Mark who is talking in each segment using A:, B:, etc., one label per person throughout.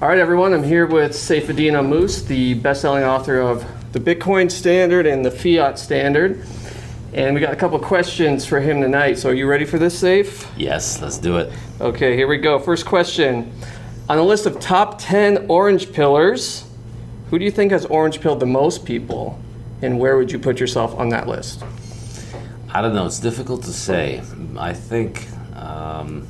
A: All right, everyone, I'm here with Saifedean Ammous, the best-selling author of the Bitcoin Standard and the Fiat Standard. And we got a couple questions for him tonight. So are you ready for this, Saif?
B: Yes, let's do it.
A: Okay, here we go. First question. On a list of top 10 orange pillars, who do you think has orange pilled the most people? And where would you put yourself on that list?
B: I don't know, it's difficult to say. I think I'd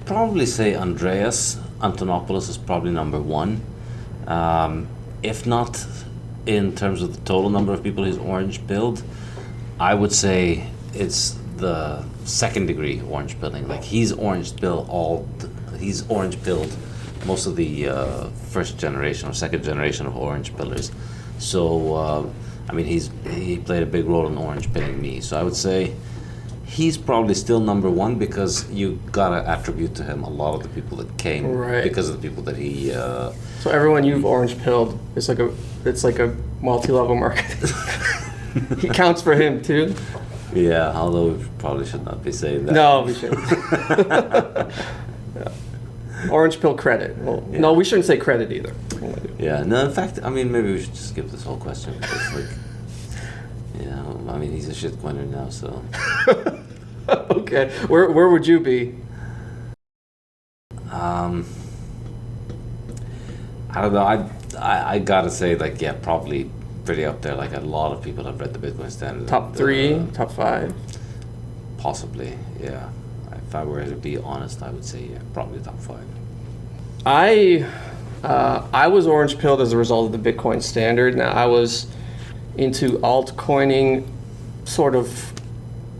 B: probably say Andreas Antonopoulos is probably number one. If not in terms of the total number of people he's orange pilled, I would say it's the second degree orange pilling. Like he's orange pilled most of the first generation or second generation of orange pillars. So I mean he played a big role in orange pilling me. So I would say he's probably still number one because you gotta attribute to him a lot of the people that came because of the people that he.
A: So everyone you've orange pilled, it's like a multi-level marketing. He counts for him too.
B: Yeah, although we probably should not be saying that.
A: No, we shouldn't. Yeah. Orange pill credit. Well, yeah. No, we shouldn't say credit either.
B: Yeah, no. In fact, I mean, maybe we should just skip this whole question because, like, yeah, I mean, he's a shitcoiner now, so.
A: Okay, where would you be?
B: I don't know. I gotta say, like, yeah, probably pretty up there. Like a lot of people have read the Bitcoin Standard.
A: Top three, top five.
B: Possibly, yeah. If I were to be honest, I would say yeah, probably top five.
A: I was orange pilled as a result of the Bitcoin Standard. Now I was into altcoining, sort of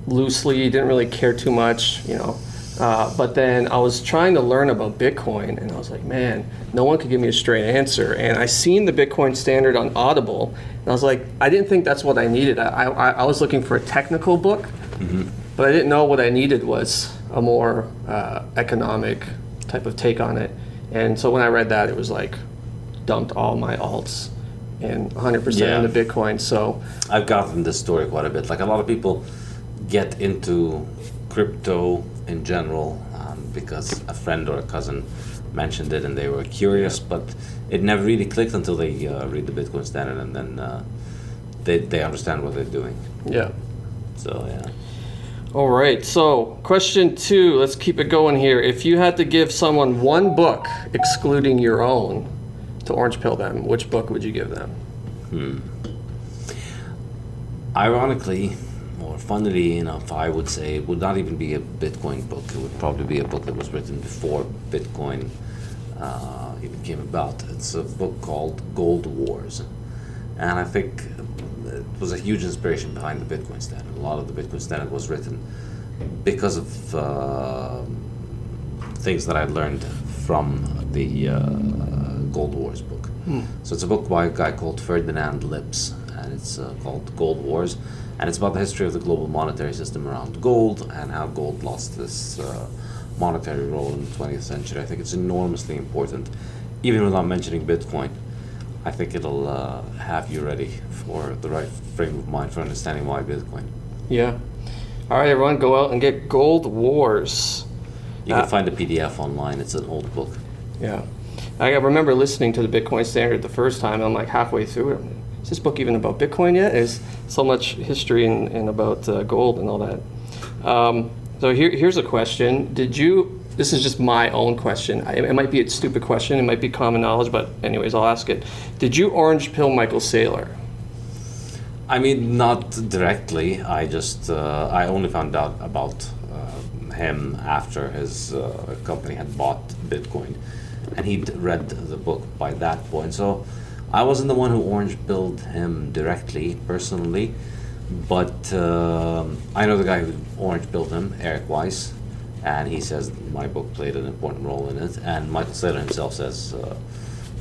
A: loosely. Didn't really care too much, you know. But then I was trying to learn about Bitcoin, and I was like, man, no one could give me a straight answer. And I seen the Bitcoin Standard on Audible, and I was like, I didn't think that's what I needed. I was looking for a technical book, but I didn't know what I needed was a more economic type of take on it. And so when I read that, it was like, dumped all my alts and 100% into Bitcoin. So
B: I've gotten this story quite a bit. Like a lot of people get into crypto in general because a friend or a cousin mentioned it and they were curious, but it never really clicked until they read the Bitcoin Standard and then they understand what they're doing.
A: Yeah.
B: So yeah.
A: All right, so question 2, let's keep it going here. If you had to give someone one book, excluding your own, to orange pill them, which book would you give them?
B: Ironically, or funnily enough, I would say it would not even be a Bitcoin book. It would probably be a book that was written before Bitcoin even came about. It's a book called Gold Wars. And I think it was a huge inspiration behind the Bitcoin Standard. A lot of the Bitcoin Standard was written because of things that I learned from the Gold Wars book. So it's a book by a guy called Ferdinand Lips, and it's called Gold Wars. And it's about the history of the global monetary system around gold and how gold lost this monetary role in the 20th century. I think it's enormously important. Even without mentioning Bitcoin, I think it'll have you ready for the right frame of mind for understanding why Bitcoin.
A: Yeah. All right, everyone, go out and get Gold Wars.
B: You can find a PDF online. It's an old book.
A: Yeah. I remember listening to the Bitcoin Standard the first time. I'm like halfway through it. Is this book even about Bitcoin yet? There's so much history and about gold and all that. So here's a question. This is just my own question. It might be a stupid question. It might be common knowledge, but anyways, I'll ask it. Did you orange pill Michael Saylor?
B: I mean, not directly. I just, I only found out about him after his company had bought Bitcoin. And he'd read the book by that point. So I wasn't the one who orange pilled him directly, personally. But I know the guy who orange pilled him, Eric Weiss. And he says my book played an important role in it. And Michael Saylor himself says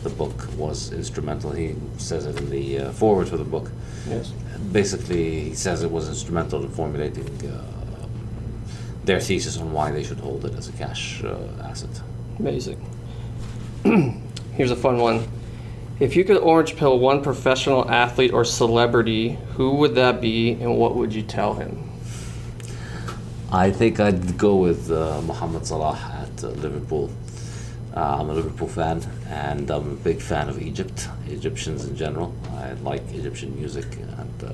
B: the book was instrumental. He says it in the foreword for the book.
A: Yes.
B: Basically, he says it was instrumental in formulating their thesis on why they should hold it as a cash asset.
A: Amazing. Here's a fun one. If you could orange pill one professional athlete or celebrity, who would that be and what would you tell him?
B: I think I'd go with Mohamed Salah at Liverpool. I'm a Liverpool fan, and I'm a big fan of Egypt, Egyptians in general. I like Egyptian music, and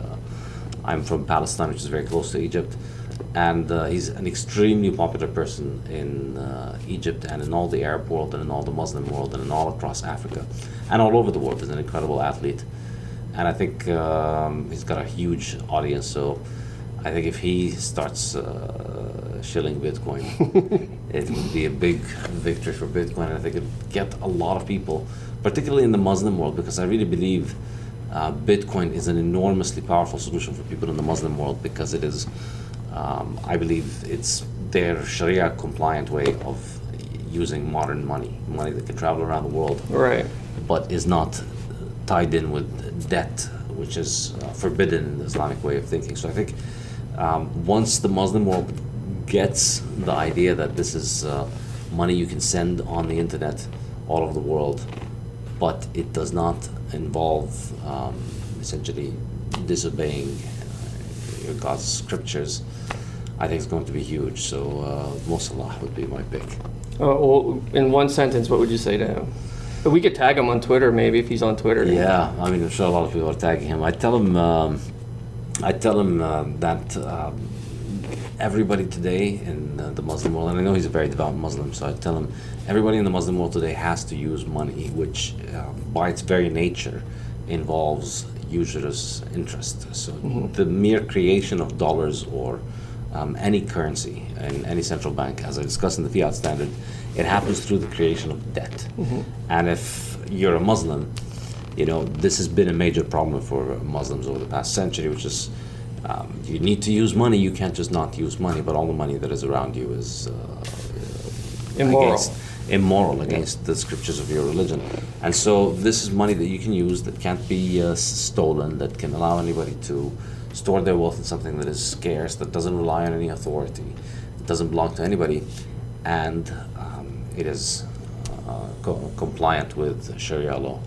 B: I'm from Palestine, which is very close to Egypt. And he's an extremely popular person in Egypt and in all the Arab world and in all the Muslim world and in all across Africa and all over the world. He's an incredible athlete. And I think he's got a huge audience, so I think if he starts shilling Bitcoin, it would be a big victory for Bitcoin. And I think it would get a lot of people, particularly in the Muslim world, because I really believe Bitcoin is an enormously powerful solution for people in the Muslim world, because it is, I believe it's their Sharia compliant way of using modern money that can travel around the world,
A: Right.
B: but is not tied in with debt, which is forbidden in the Islamic way of thinking. So I think once the Muslim world gets the idea that this is money you can send on the internet all over the world, but it does not involve essentially disobeying your God's scriptures, I think it's going to be huge. So Mo Salah would be my pick.
A: Well, in one sentence, what would you say to him? We could tag him on Twitter, maybe, if he's on Twitter.
B: Yeah, I mean, I'm sure a lot of people are tagging him. I tell him that everybody today in the Muslim world, and I know he's a very devout Muslim, so I tell him everybody in the Muslim world today has to use money, which by its very nature involves usurious interest. So the mere creation of dollars or any currency in any central bank, as I discussed in the fiat standard, it happens through the creation of debt. And if you're a Muslim, this has been a major problem for Muslims over the past century, which is you need to use money. You can't just not use money, but all the money that is around you is immoral against the scriptures of your religion. And so this is money that you can use, that can't be stolen, that can allow anybody to store their wealth in something that is scarce, that doesn't rely on any authority, it doesn't belong to anybody, and it is compliant with Sharia law.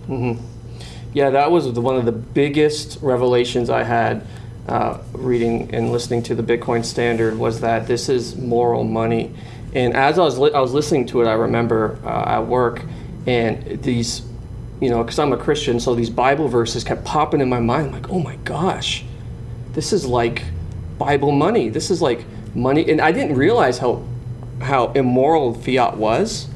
A: Yeah, that was one of the biggest revelations I had reading and listening to the Bitcoin Standard, was that this is moral money. And as I was listening to it, I remember at work, and these, because I'm a Christian, so these Bible verses kept popping in my mind. I'm like, oh my gosh, this is like Bible money. This is like money. And I didn't realize how immoral fiat was.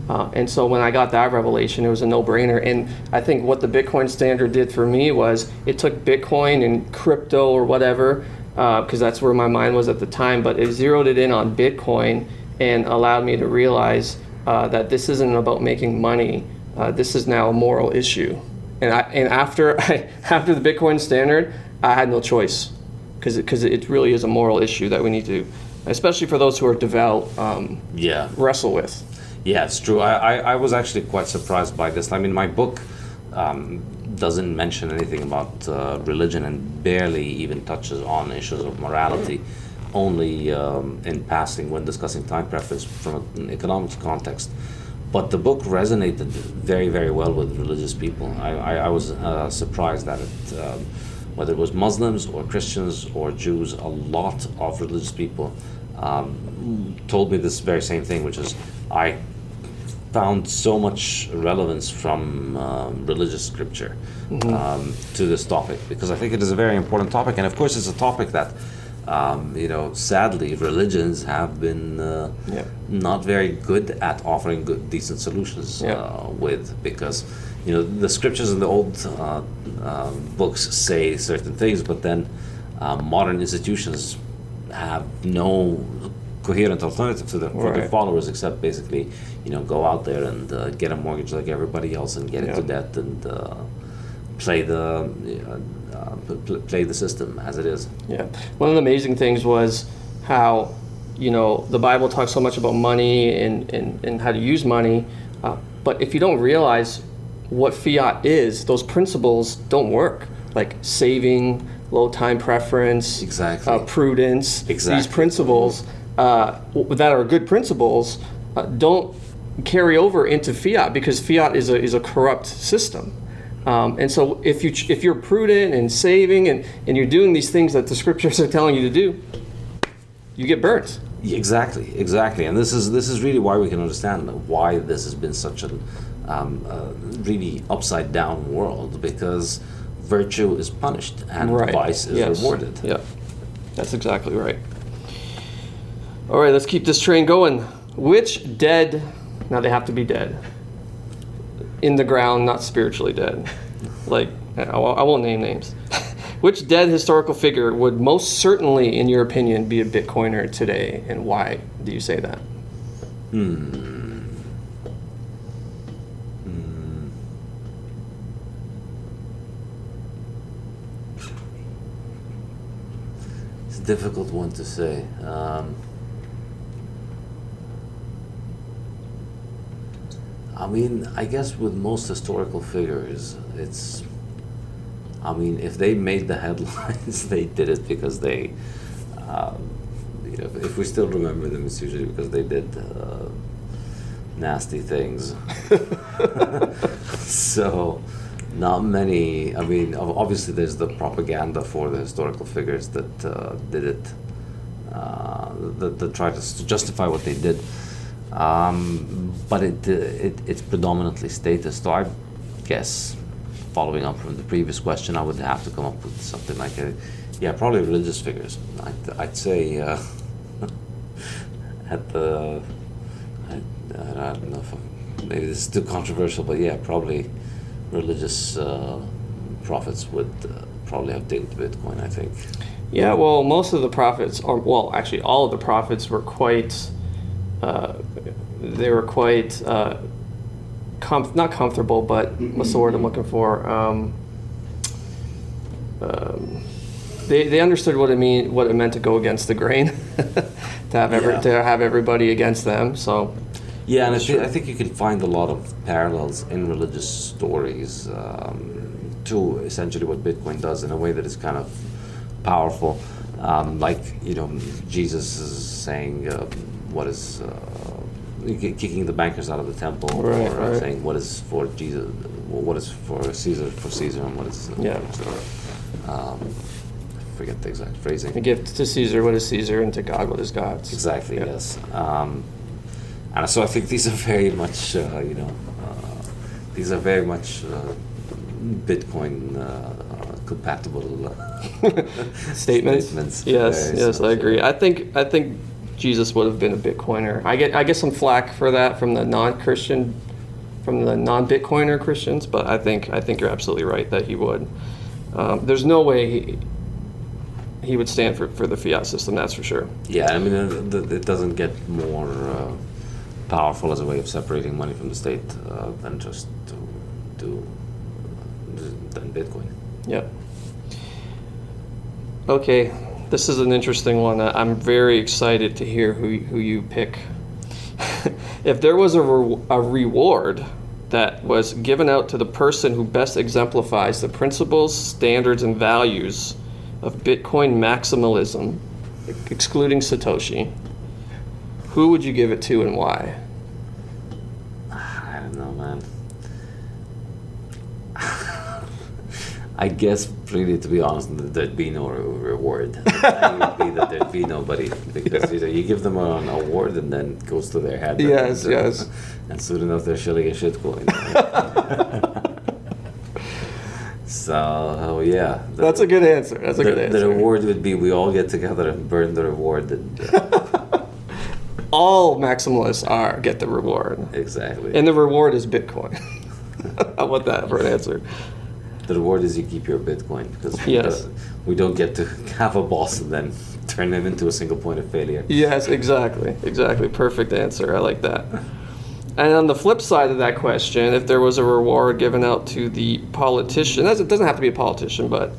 A: And so when I got that revelation, it was a no-brainer. And I think what the Bitcoin Standard did for me was it took Bitcoin and crypto or whatever, because that's where my mind was at the time, but it zeroed it in on Bitcoin and allowed me to realize that this isn't about making money. This is now a moral issue. And after the Bitcoin Standard, I had no choice, because it really is a moral issue that we need to, especially for those who are devout, wrestle with.
B: Yeah, it's true. I was actually quite surprised by this. I mean, my book doesn't mention anything about religion and barely even touches on issues of morality, only in passing when discussing time preference from an economics context. But the book resonated very, very well with religious people. I was surprised that it, whether it was Muslims or Christians or Jews, a lot of religious people told me this very same thing, which is I found so much relevance from religious scripture to this topic, because I think it is a very important topic, and of course it's a topic that sadly religions have been not very good at offering good, decent solutions with, because the scriptures in the old books say certain things, but then modern institutions have no coherent alternative to for their followers, except basically, go out there and get a mortgage like everybody else and get into debt and play the system as it is. Yeah,
A: one of the amazing things was how the Bible talks so much about money and how to use money, but if you don't realize what fiat is, those principles don't work. Like saving, low time preference, prudence. These principles that are good principles don't carry over into fiat, because fiat is a corrupt system. And so if you're prudent and saving and you're doing these things that the scriptures are telling you to do, you get burnt.
B: Exactly, and this is really why we can understand why this has been such a really upside down world, because virtue is punished and vice is rewarded.
A: Yeah, that's exactly right. All right, let's keep this train going. Which dead? Now they have to be dead. In the ground, not spiritually dead. Like I won't name names. Which dead historical figure would most certainly, in your opinion, be a Bitcoiner today, and why do you say that?
B: It's a difficult one to say. I mean, I guess with most historical figures, it's... I mean, if they made the headlines, they did it because they, if we still remember them, it's usually because they did nasty things. So, not many. I mean, obviously, there's the propaganda for the historical figures that did it, that tried to justify what they did. But it's predominantly statist. So I guess, following up from the previous question, I would have to come up with something like probably religious figures. I'd say I don't know if maybe this is too controversial, but probably religious prophets would probably have digged Bitcoin, I think.
A: Yeah, well, most of the prophets, actually all of the prophets were quite, not comfortable, but what's the word I'm looking for? They understood what it meant to go against the grain, to have everybody against them. So
B: and I think you can find a lot of parallels in religious stories to essentially what Bitcoin does in a way that is kind of powerful. Jesus is saying, "What is?" Kicking the bankers out of the temple, or saying what is for Jesus, what is for Caesar, and what is I forget the exact phrasing.
A: Give to Caesar what is Caesar, and to God what is God's.
B: Exactly. Yeah. Yes. And so I think these are very much Bitcoin compatible
A: statements. Yes, I agree. I think Jesus would have been a Bitcoiner. I get some flack for that from the non-Bitcoiner Christians, but I think you're absolutely right that he would. There's no way he would stand for the fiat system. That's for sure.
B: Yeah, I mean, it doesn't get more powerful as a way of separating money from the state than just than Bitcoin.
A: Yeah. Okay. This is an interesting one. I'm very excited to hear who you pick. If there was a reward that was given out to the person who best exemplifies the principles, standards, and values of Bitcoin maximalism, excluding Satoshi, who would you give it to and why?
B: I don't know, man. I guess, really, to be honest, there'd be no reward. It would be that there'd be nobody, because you give them an award and then it goes to their head.
A: Yes.
B: And soon enough, they're shilling a shitcoin. So,
A: that's a good answer.
B: The reward would be we all get together and burn the reward. And,
A: all maximalists get the reward.
B: Exactly.
A: And the reward is Bitcoin. How about that for an answer?
B: The reward is you keep your Bitcoin, because we don't get to have a boss and then turn him into a single point of failure. Yes,
A: exactly. Perfect answer. I like that. And on the flip side of that question, if there was a reward given out to the politician, it doesn't have to be a politician, but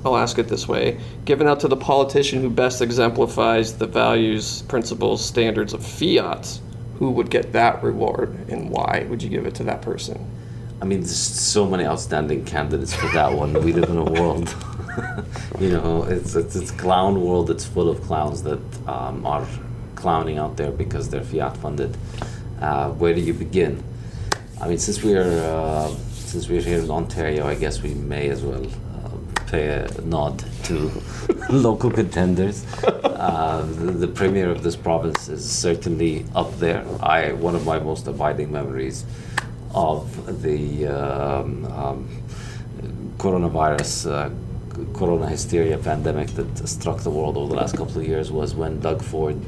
A: I'll ask it this way, given out to the politician who best exemplifies the values, principles, standards of fiat, who would get that reward and why would you give it to that person?
B: I mean, there's so many outstanding candidates for that one. We live in a world, it's a clown world. It's full of clowns that are clowning out there because they're fiat funded. Where do you begin? I mean, since we're here in Ontario, I guess we may as well pay a nod to local contenders. The premier of this province is certainly up there. One of my most abiding memories of the coronavirus, corona hysteria pandemic that struck the world over the last couple of years was when Doug Ford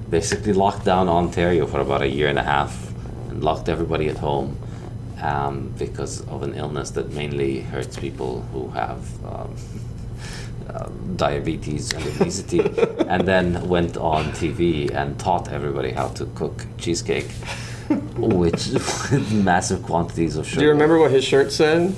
B: basically locked down Ontario for about a year and a half and locked everybody at home because of an illness that mainly hurts people who have diabetes and obesity, and then went on TV and taught everybody how to cook cheesecake, which with massive quantities of sugar.
A: Do you remember what his shirt said?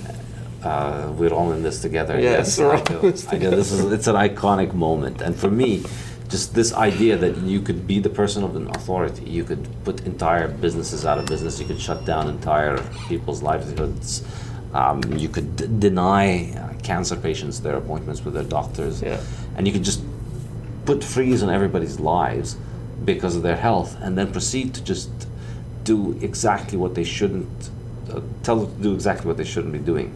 B: We're all in this together.
A: Yes, we're all in this
B: I know it's an iconic moment, and for me, just this idea that you could be the person of an authority, you could put entire businesses out of business, you could shut down entire people's livelihoods, you could deny cancer patients their appointments with their doctors, and you could just put freeze on everybody's lives because of their health, and then proceed to just do exactly what they shouldn't, tell them to do exactly what they shouldn't be doing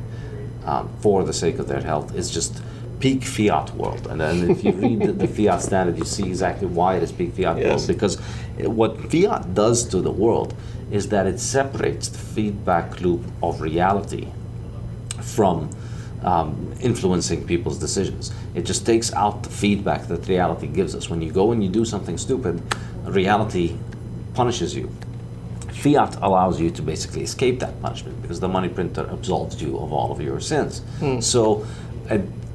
B: for the sake of their health. Is just peak fiat world. And then if you read the fiat standard, you see exactly why it is peak fiat world. Because what fiat does to the world is that it separates the feedback loop of reality from influencing people's decisions. It just takes out the feedback that reality gives us. When you go and you do something stupid, reality punishes you. Fiat allows you to basically escape that punishment because the money printer absolves you of all of your sins. So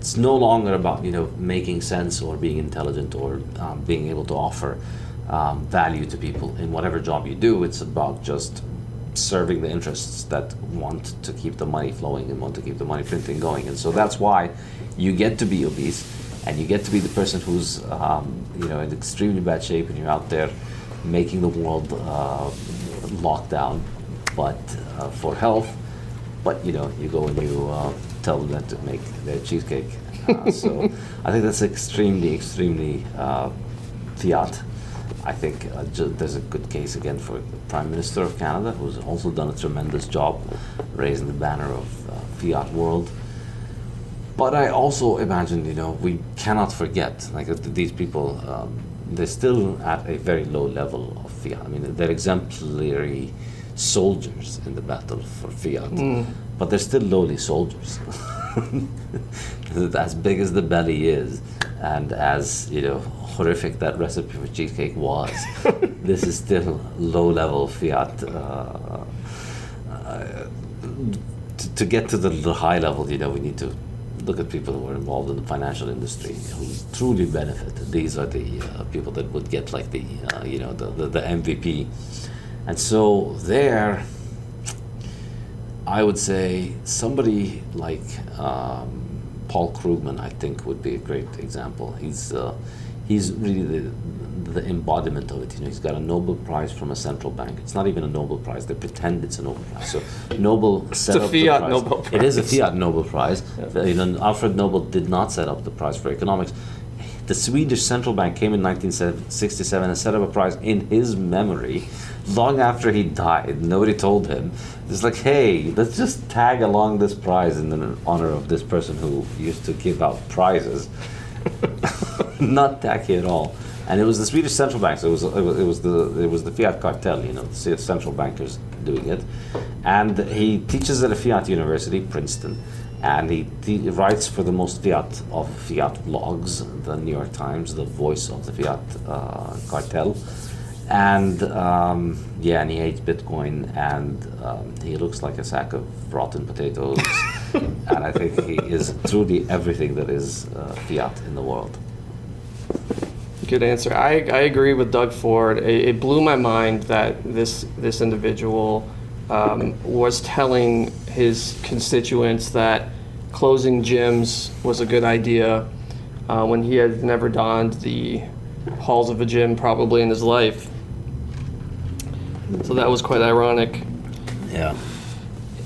B: it's no longer about making sense or being intelligent or being able to offer value to people in whatever job you do. It's about just serving the interests that want to keep the money flowing and want to keep the money printing going. And so that's why you get to be obese and you get to be the person who's in extremely bad shape and you're out there making the world locked down, but for health. But you go and you tell them to make their cheesecake. So I think that's extremely fiat. I think there's a good case again for the Prime Minister of Canada, who's also done a tremendous job raising the banner of fiat world. But I also imagine, we cannot forget, like these people, they're still at a very low level of fiat. I mean, they're exemplary soldiers in the battle for fiat, but they're still lowly soldiers. As big as the belly is, and as horrific that recipe for cheesecake was, this is still low-level fiat. To get to the high level, we need to look at people who are involved in the financial industry who truly benefit. These are the people that would get like the MVP. And so there, I would say somebody like Paul Krugman, I think, would be a great example. He's really the embodiment of it. He's got a Nobel Prize from a central bank. It's not even a Nobel Prize. They pretend it's a Nobel Prize. So Nobel set up the prize. It's a fiat Nobel Prize. It is a fiat Nobel Prize. Yeah. Alfred Nobel did not set up the prize for economics. The Swedish central bank came in 1967 and set up a prize in his memory long after he died. Nobody told him. It's like, hey, let's just tag along this prize in honor of this person who used to give out prizes. Not tacky at all. And it was the Swedish central bank, so it was the fiat cartel, the central bankers doing it. And he teaches at a fiat university, Princeton, and he writes for the most fiat of fiat blogs, the New York Times, the voice of the fiat cartel. And and he hates Bitcoin, and he looks like a sack of rotten potatoes. And I think he is truly everything that is fiat in the world.
A: Good answer. I agree with Doug Ford. It blew my mind that this individual was telling his constituents that closing gyms was a good idea when he had never donned the halls of a gym probably in his life. So that was quite ironic.
B: Yeah.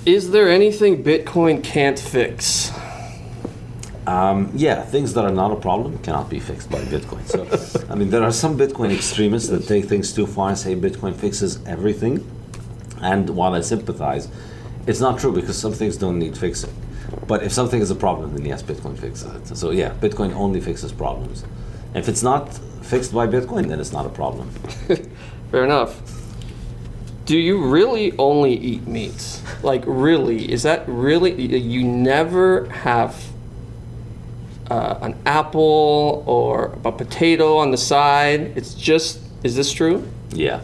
A: Is there anything Bitcoin can't fix?
B: Things that are not a problem cannot be fixed by Bitcoin. So, there are some Bitcoin extremists that take things too far and say Bitcoin fixes everything. And while I sympathize, it's not true because some things don't need fixing. But if something is a problem, then yes, Bitcoin fixes it. So yeah, Bitcoin only fixes problems. If it's not fixed by Bitcoin, then it's not a problem.
A: Fair enough. Do you really only eat meat? Like, really? Is that really? You never have an apple or a potato on the side? It's just, is this true?
B: Yeah.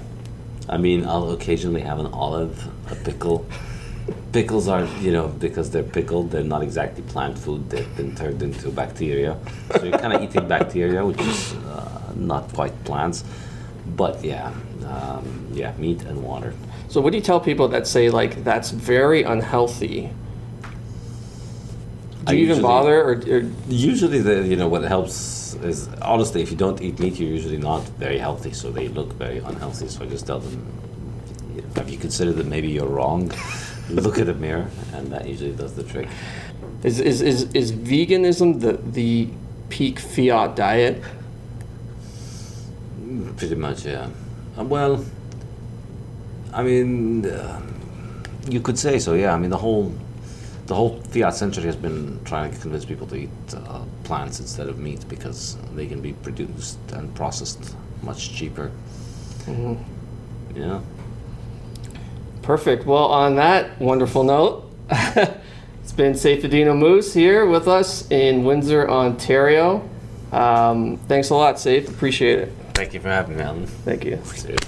B: I mean, I'll occasionally have an olive, a pickle. Pickles are, because they're pickled, they're not exactly plant food. They've been turned into bacteria. So you're kind of eating bacteria, which is not quite plants. But yeah, meat and water.
A: So what do you tell people that say, like, that's very unhealthy? Do you even bother? Or
B: usually, what helps is, honestly, if you don't eat meat, you're usually not very healthy. So they look very unhealthy. So I just tell them, have you considered that maybe you're wrong? Look at the mirror, and that usually does the trick.
A: Is veganism the peak fiat diet?
B: Pretty much, yeah. Well, I mean, you could say so, yeah. I mean, the whole fiat century has been trying to convince people to eat plants instead of meat because they can be produced and processed much cheaper.
A: Mm-hmm.
B: Yeah.
A: Perfect. Well, on that wonderful note, it's been Saifedean Ammous here with us in Windsor, Ontario. Thanks a lot, Saif. Appreciate it.
B: Thank you for having me, Alan.
A: Thank you.
B: See you.